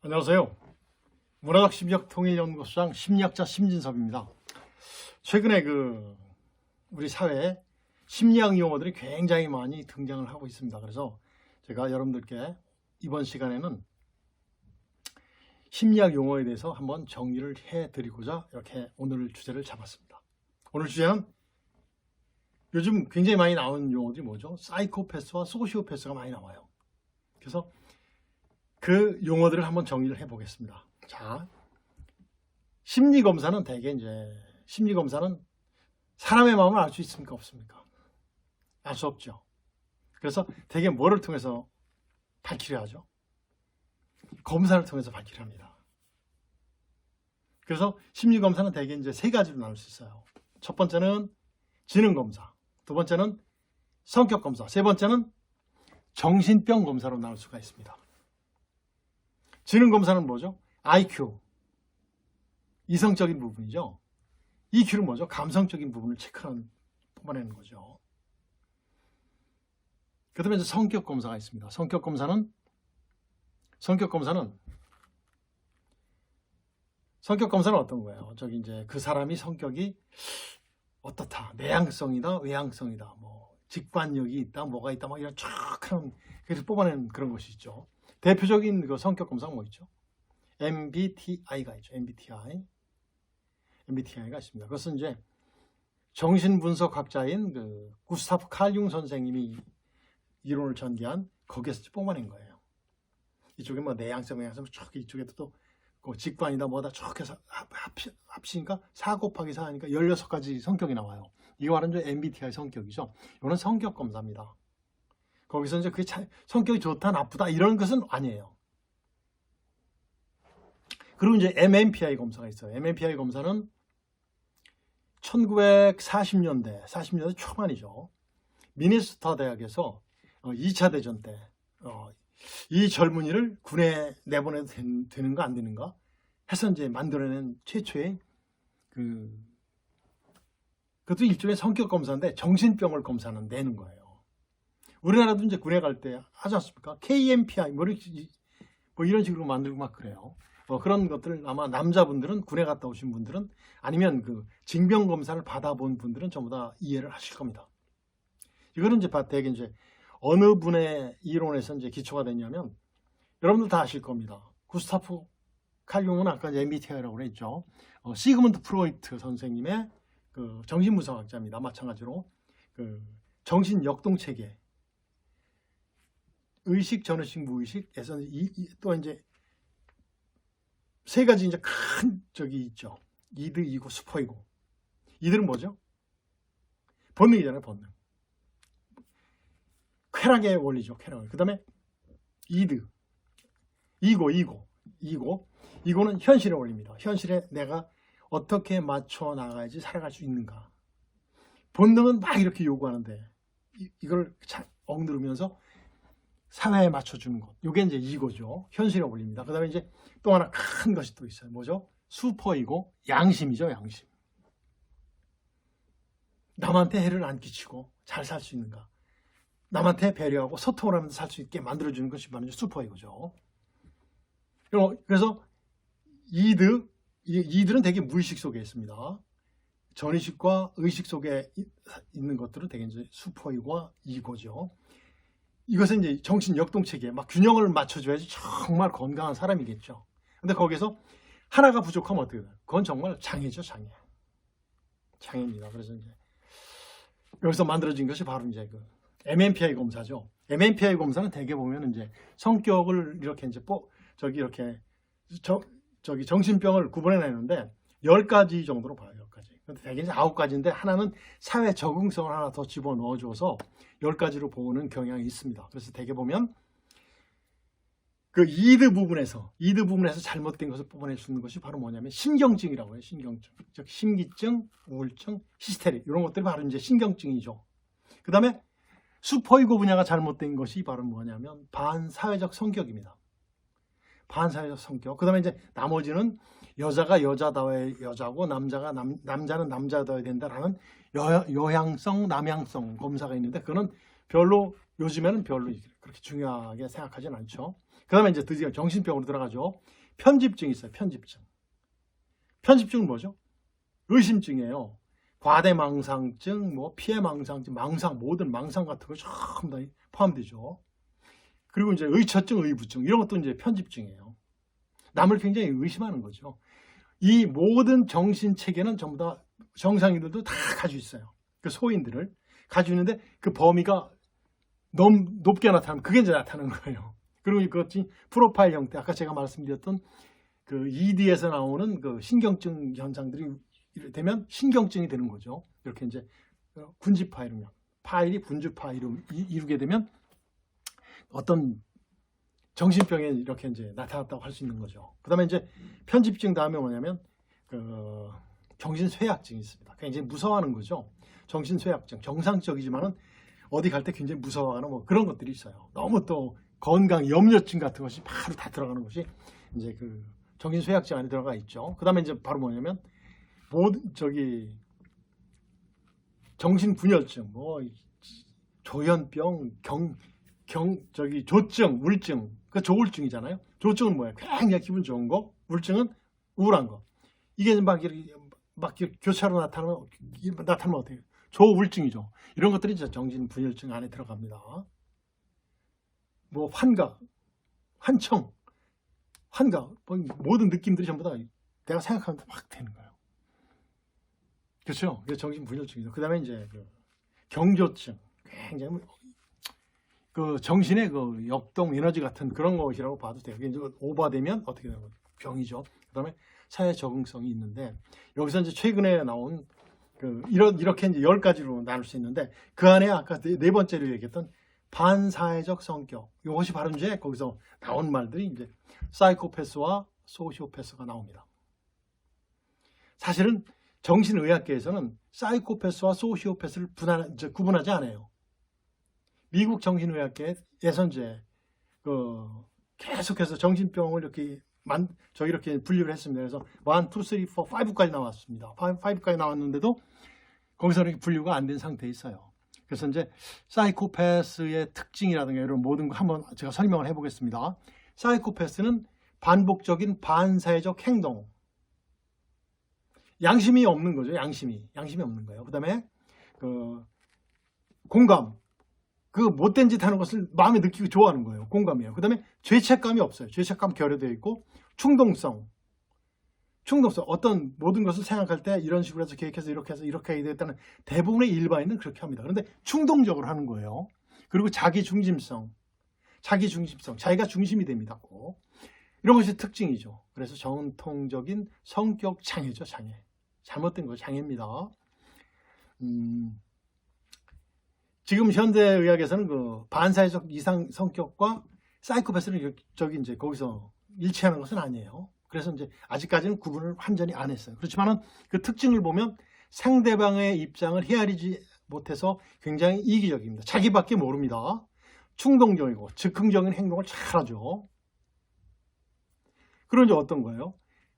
안녕하세요. 문화적 심리학 통일연구소장 심리학자 심진섭입니다. 최근에 우리 사회에 심리학 용어들이 굉장히 많이 등장을 하고 있습니다. 그래서 제가 여러분들께 이번 시간에는 심리학 용어에 대해서 한번 정리를 해드리고자 이렇게 오늘 주제를 잡았습니다. 오늘 주제는 요즘 굉장히 많이 나오는 용어들이 뭐죠? 사이코패스와 소시오패스가 많이 나와요. 그래서 그 용어들을 한번 정리를 해보겠습니다. 자, 심리검사는 대개 심리검사는 사람의 마음을 알 수 있습니까? 없습니까? 알 수 없죠. 그래서 대개 뭐를 통해서 밝히려 하죠? 검사를 통해서 밝히려 합니다. 그래서 심리검사는 대개 세 가지로 나눌 수 있어요. 첫 번째는 지능검사, 두 번째는 성격검사, 세 번째는 정신병 검사로 나눌 수가 있습니다. 지능검사는 뭐죠? IQ, 이성적인 부분이죠. EQ는 뭐죠? 감성적인 부분을 뽑아내는 거죠. 그 다음에 성격검사가 있습니다. 성격검사는 어떤 거예요? 그 사람이 성격이 어떻다, 내향성이다, 외향성이다, 직관력이 있다, 뭐가 있다, 이런 쫙한 그래서 뽑아내는 그런 것이 있죠. 대표적인 성격 검사가 뭐 있죠? MBTI가 있죠. MBTI가 있습니다. 그것은 정신분석학자인 구스타프 칼융 선생님이 이론을 전개한 거기에서 뽑아낸 거예요. 이쪽에 내향성, 외향성 쭉 이쪽에도 또 직관이다 뭐다 쭉 해서 합치니까 4 곱하기 4 하니까 16가지 성격이 나와요. 이거 말은 MBTI 성격이죠. 이거는 성격 검사입니다. 거기서 그게 성격이 좋다 나쁘다 이런 것은 아니에요. 그리고 MMPI 검사가 있어요. MMPI 검사는 1940년대 초반이죠. 미네소타 대학에서 2차 대전 때 이 젊은이를 군에 내보내도 되는가 안 되는가 해서 만들어낸 최초의 그것도 일종의 성격 검사인데 정신병을 내는 거예요. 우리나라도 군에 갈 때 하지 않습니까? KMPI 이런 식으로 만들고 막 그래요. 그런 것들을 아마 남자분들은 군에 갔다 오신 분들은 아니면 징병 검사를 받아본 분들은 전부 다 이해를 하실 겁니다. 이거는 대개 어느 분의 이론에서 기초가 됐냐면 여러분들 다 아실 겁니다. 구스타프 칼융은 아까 MBTI라고 그랬죠. 시그문드 프로이트 선생님의 정신분석학자입니다. 마찬가지로 정신 역동체계 의식, 전의식, 무의식에서 또 세 가지 큰 있죠. 이드, 이고, 슈퍼이고. 이들은 뭐죠? 본능이잖아요, 본능. 쾌락의 원리죠, 쾌락을. 그 다음에 이드, 이고는 현실의 원리입니다. 현실에 내가 어떻게 맞춰 나가야지 살아갈 수 있는가. 본능은 막 이렇게 요구하는데 이걸 억누르면서 사회에 맞춰주는 것. 이게 이거죠. 현실의 원리입니다. 그 다음에 또 하나 큰 것이 또 있어요. 뭐죠? 슈퍼이고, 양심이죠, 양심. 남한테 해를 안 끼치고 잘 살 수 있는가. 남한테 배려하고 소통을 하면서 살 수 있게 만들어주는 것이 바로 슈퍼이고죠. 그래서 이들은 되게 무의식 속에 있습니다. 전의식과 의식 속에 있는 것들은 되게 슈퍼이고와 이고죠. 이것은 정신 역동체계에 균형을 맞춰줘야지 정말 건강한 사람이겠죠. 근데 거기서 하나가 부족하면 어떻게 돼요? 그건 정말 장애죠, 장애. 장애입니다. 그래서 여기서 만들어진 것이 바로 MMPI 검사죠. MMPI 검사는 대개 보면 성격을 이렇게 정신병을 구분해내는데 10가지 정도로 봐요. 10가지. 근데 대개 9가지인데 하나는 사회 적응성을 하나 더 집어넣어줘서 10가지로 보는 경향이 있습니다. 그래서 대개 보면 이드 부분에서 잘못된 것을 뽑아낼 수 있는 것이 바로 뭐냐면 신경증이라고 해요. 신경증. 즉 심기증, 우울증, 히스테리 이런 것들이 바로 신경증이죠. 그 다음에 슈퍼이고 분야가 잘못된 것이 바로 뭐냐면 반사회적 성격입니다. 반사회적 성격. 그 다음에 나머지는 여자가 여자다워야 여자고 남자는 남자다워야 된다라는 여향성, 남향성 검사가 있는데 그거는 별로 요즘에는 별로 그렇게 중요하게 생각하진 않죠. 그 다음에 이제 드디어 정신병으로 들어가죠. 편집증이 있어요. 편집증. 편집증은 뭐죠? 의심증이에요. 과대망상증, 뭐 피해망상증, 망상, 모든 망상 같은 거 전부 다 포함되죠. 그리고 이제 의처증, 의부증 이런 것도 이제 편집증이에요. 남을 굉장히 의심하는 거죠. 이 모든 정신 체계는 전부 다 정상인들도 다 가지고 있어요. 그 소인들을 가지고 있는데 그 범위가 너무 높게 나타나면 그게 이제 나타나는 거예요. 그리고 그것이 프로파일 형태, 아까 제가 말씀드렸던 그 ED에서 나오는 그 신경증 현상들이 되면 신경증이 되는 거죠. 이렇게 이제 군지파 이루면 파일이 군주파 이루게 되면 어떤 정신병에 이렇게 이제 나타났다고 할 수 있는 거죠. 그 다음에 이제 편집증 다음에 뭐냐면 그 정신쇠약증이 있습니다. 굉장히 무서워하는 거죠. 정신쇠약증, 정상적이지만은 어디 갈 때 굉장히 무서워하는 뭐 그런 것들이 있어요. 너무 또 건강 염려증 같은 것이 바로 다 들어가는 것이 이제 그 정신쇠약증 안에 들어가 있죠. 그 다음에 이제 바로 뭐냐면 정신분열증, 뭐 조현병, 조증, 우울증, 그 조울증이잖아요. 조증은 뭐예요? 굉장히 기분 좋은 거, 우울증은 우울한 거. 이게 막 교차로 나타나면 어때요? 조우울증이죠. 이런 것들이 이제 정신분열증 안에 들어갑니다. 뭐 환각, 환청, 환각, 뭐 모든 느낌들이 전부 다 내가 생각하면 막 되는 거예요. 그렇죠? 그게 정신분열증이죠. 그 다음에 이제 그 경조증, 굉장히 그 정신의 그 역동 에너지 같은 그런 것이라고 봐도 돼요. 이게 오버되면 어떻게 되는 거죠? 병이죠. 그 다음에 사회 적응성이 있는데 여기서 이제 최근에 나온 그 이렇게 이제 10가지로 나눌 수 있는데 그 안에 아까 네 번째로 얘기했던 반사회적 성격, 이것이 바로 이제 거기서 나온 말들이 이제 사이코패스와 소시오패스가 나옵니다. 사실은 정신의학계에서는 사이코패스와 소시오패스를 구분하지 않아요. 미국 정신의학계에서 이제 계속해서 정신병을 이렇게 분류를 했습니다. 그래서 1, 2, 3, 4, 5까지 나왔습니다. 5까지 나왔는데도 거기서는 분류가 안 된 상태에 있어요. 그래서 이제 사이코패스의 특징이라든가 이런 모든 거 한번 제가 설명을 해보겠습니다. 사이코패스는 반복적인 반사회적 행동, 양심이 없는 거죠. 양심이 없는 거예요. 그 다음에 공감, 그 못된 짓 하는 것을 마음에 느끼고 좋아하는 거예요. 공감이에요. 그 다음에 죄책감이 없어요. 죄책감 결여되어 있고 충동성, 어떤 모든 것을 생각할 때 이런 식으로 해서 계획해서 이렇게 해서 이렇게 해야 되겠다는 대부분의 일반인은 그렇게 합니다. 그런데 충동적으로 하는 거예요. 그리고 자기중심성, 자기가 중심이 됩니다. 꼭. 이런 것이 특징이죠. 그래서 전통적인 성격 장애죠. 장애. 잘못된 거 장애입니다. 지금 현대의학에서는 그 반사회적 이상 성격과 사이코패스는 이제 거기서 일치하는 것은 아니에요. 그래서 이제 아직까지는 구분을 완전히 안 했어요. 그렇지만은 그 특징을 보면 상대방의 입장을 헤아리지 못해서 굉장히 이기적입니다. 자기밖에 모릅니다. 충동적이고 즉흥적인 행동을 잘하죠. 그런 이제 어떤 거예요?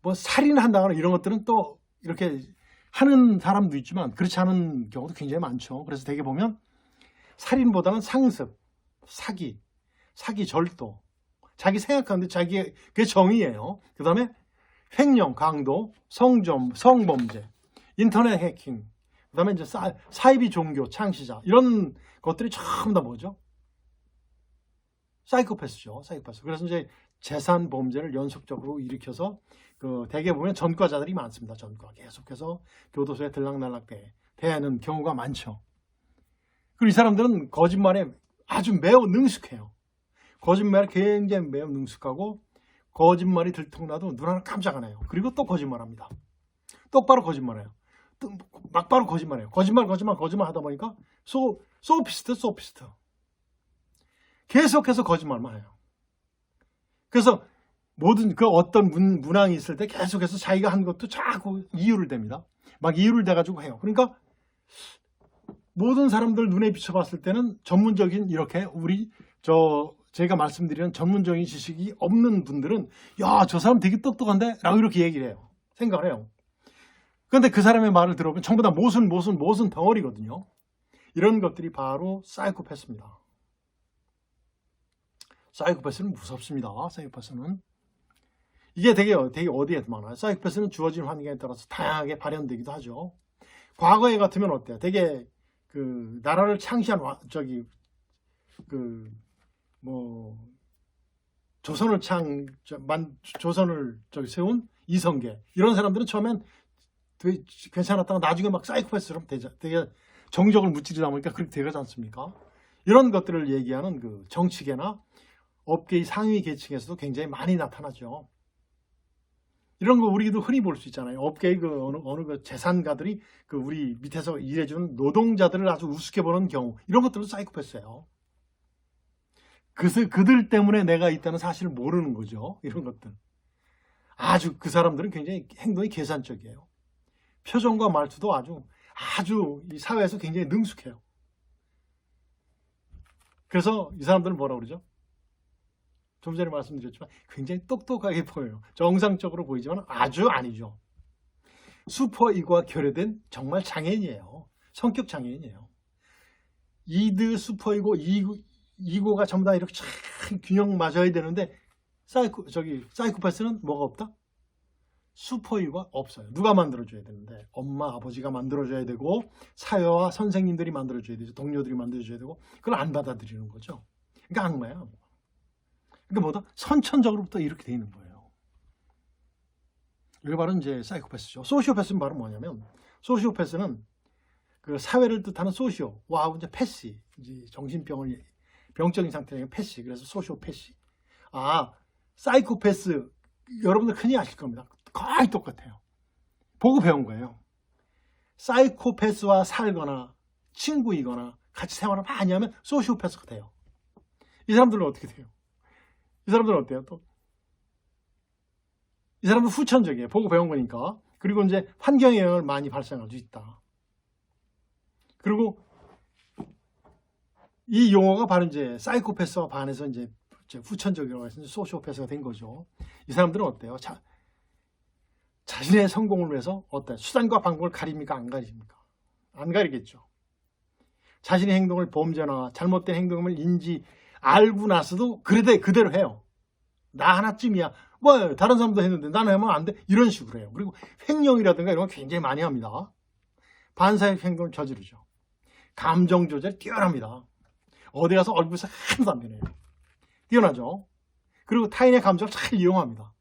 뭐 살인한다거나 이런 것들은 또 이렇게 하는 사람도 있지만 그렇지 않은 경우도 굉장히 많죠. 그래서 되게 보면 살인보다는 상습, 사기, 절도, 자기 생각하는데 그게 정의예요. 그 다음에 횡령, 강도, 성범죄, 인터넷 해킹, 그 다음에 이제 사이비 종교 창시자, 이런 것들이 전부 다 뭐죠? 사이코패스죠. 사이코패스. 그래서 이제 재산 범죄를 연속적으로 일으켜서 대개 보면 전과자들이 많습니다. 전과. 계속해서 교도소에 들락날락 대하는 경우가 많죠. 그리고 이 사람들은 거짓말에 아주 매우 능숙해요. 거짓말에 굉장히 매우 능숙하고 거짓말이 들통나도 눈 하나 깜짝 안 해요. 그리고 또 거짓말합니다. 똑바로 거짓말해요. 또 막바로 거짓말해요. 거짓말 하다 보니까 소피스트. 계속해서 거짓말만 해요. 그래서 모든 어떤 문항이 있을 때 계속해서 자기가 한 것도 자꾸 이유를 댑니다. 막 이유를 대가지고 해요. 그러니까 모든 사람들 눈에 비춰봤을 때는 전문적인 이렇게 제가 말씀드리는 전문적인 지식이 없는 분들은 야, 저 사람 되게 똑똑한데? 라고 이렇게 얘기를 해요. 생각을 해요. 그런데 그 사람의 말을 들어보면 전부 다 모순 덩어리거든요. 이런 것들이 바로 사이코패스입니다. 사이코패스는 무섭습니다. 사이코패스는 이게 되게 어디에 많아요. 사이코패스는 주어진 환경에 따라서 다양하게 발현되기도 하죠. 과거에 같으면 어때요? 되게 그 나라를 창시한 조선을 세운 이성계 이런 사람들은 처음엔 되게 괜찮았다가 나중에 막 사이코패스처럼 되게 정적을 무찌르다 보니까 그렇게 되지 않습니까? 이런 것들을 얘기하는 그 정치계나 업계의 상위 계층에서도 굉장히 많이 나타나죠. 이런 거 우리도 흔히 볼 수 있잖아요. 업계의 그 어느 그 재산가들이 그 우리 밑에서 일해주는 노동자들을 아주 우습게 보는 경우, 이런 것들도 사이코패스예요. 그들 때문에 내가 있다는 사실을 모르는 거죠. 이런 것들. 아주 그 사람들은 굉장히 행동이 계산적이에요. 표정과 말투도 아주 이 사회에서 굉장히 능숙해요. 그래서 이 사람들은 뭐라고 그러죠? 좀 전에 말씀드렸지만 굉장히 똑똑하게 보여요. 정상적으로 보이지만 아주 아니죠. 슈퍼이고와 결여된 정말 장애인이에요. 성격 장애인이에요. 이드, 슈퍼이고, 이고가 전부 다 이렇게 잘 균형 맞아야 되는데 사이코패스는 뭐가 없다? 슈퍼이고가 없어요. 누가 만들어줘야 되는데 엄마, 아버지가 만들어줘야 되고 사회와 선생님들이 만들어줘야 되죠. 동료들이 만들어줘야 되고 그걸 안 받아들이는 거죠. 그러니까 악마야. 그러니까 뭐다? 선천적으로부터 이렇게 돼 있는 거예요. 이게 바로 이제 사이코패스죠. 소시오패스는 바로 뭐냐면, 소시오패스는 그 사회를 뜻하는 소시오와 이제 패시, 이제 병적인 상태는 패시. 그래서 소시오패시. 사이코패스 여러분들 흔히 아실 겁니다. 거의 똑같아요. 보고 배운 거예요. 사이코패스와 살거나 친구이거나 같이 생활을 많이 하면 소시오패스가 돼요. 이 사람들은 어떻게 돼요? 이 사람들은 어때요? 또 이 사람들은 후천적이에요. 보고 배운 거니까. 그리고 이제 환경의 영향을 많이 발생할 수 있다. 그리고 이 용어가 바로 이제 사이코패스와 반해서 이제 후천적이라고 해서 소시오패스가 된 거죠. 이 사람들은 어때요? 자신의 성공을 위해서 어때요? 수단과 방법을 가립니까? 안 가립니까? 안 가리겠죠. 자신의 행동을 범죄나 잘못된 행동을 알고 나서도 그대로 해요. 나 하나쯤이야. 뭐 다른 사람도 했는데 나는 하면 안 돼. 이런 식으로 해요. 그리고 횡령이라든가 이런 거 굉장히 많이 합니다. 반사적 행동을 저지르죠. 감정 조절이 뛰어납니다. 어디 가서 얼굴에서 하나도 안 변해요. 뛰어나죠. 그리고 타인의 감정을 잘 이용합니다.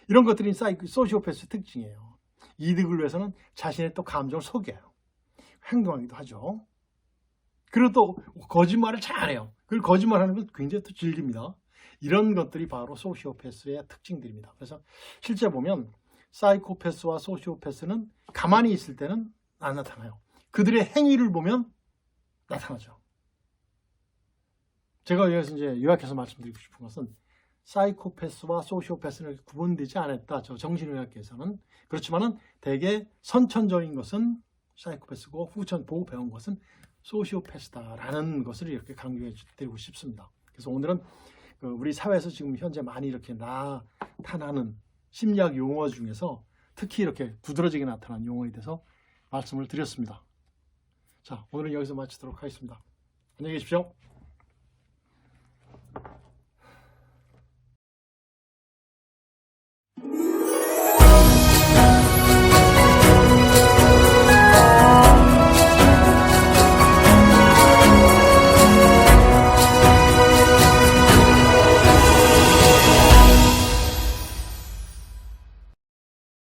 이런 것들이 소시오패스 특징이에요. 이득을 위해서는 자신의 또 감정을 속여요. 행동하기도 하죠. 그리고 또 거짓말을 잘해요. 그리고 거짓말하는 걸 굉장히 또 즐깁니다. 이런 것들이 바로 소시오패스의 특징들입니다. 그래서 실제 보면 사이코패스와 소시오패스는 가만히 있을 때는 안 나타나요. 그들의 행위를 보면 나타나죠. 제가 여기서 이제 요약해서 말씀드리고 싶은 것은 사이코패스와 소시오패스는 구분되지 않았다. 저 정신의학계에서는. 그렇지만은 대개 선천적인 것은 사이코패스고 보고 배운 것은 소시오패스다라는 것을 이렇게 강조해 드리고 싶습니다. 그래서 오늘은 우리 사회에서 지금 현재 많이 이렇게 나타나는 심리학 용어 중에서 특히 이렇게 두드러지게 나타나는 용어에 대해서 말씀을 드렸습니다. 자, 오늘은 여기서 마치도록 하겠습니다. 안녕히 계십시오.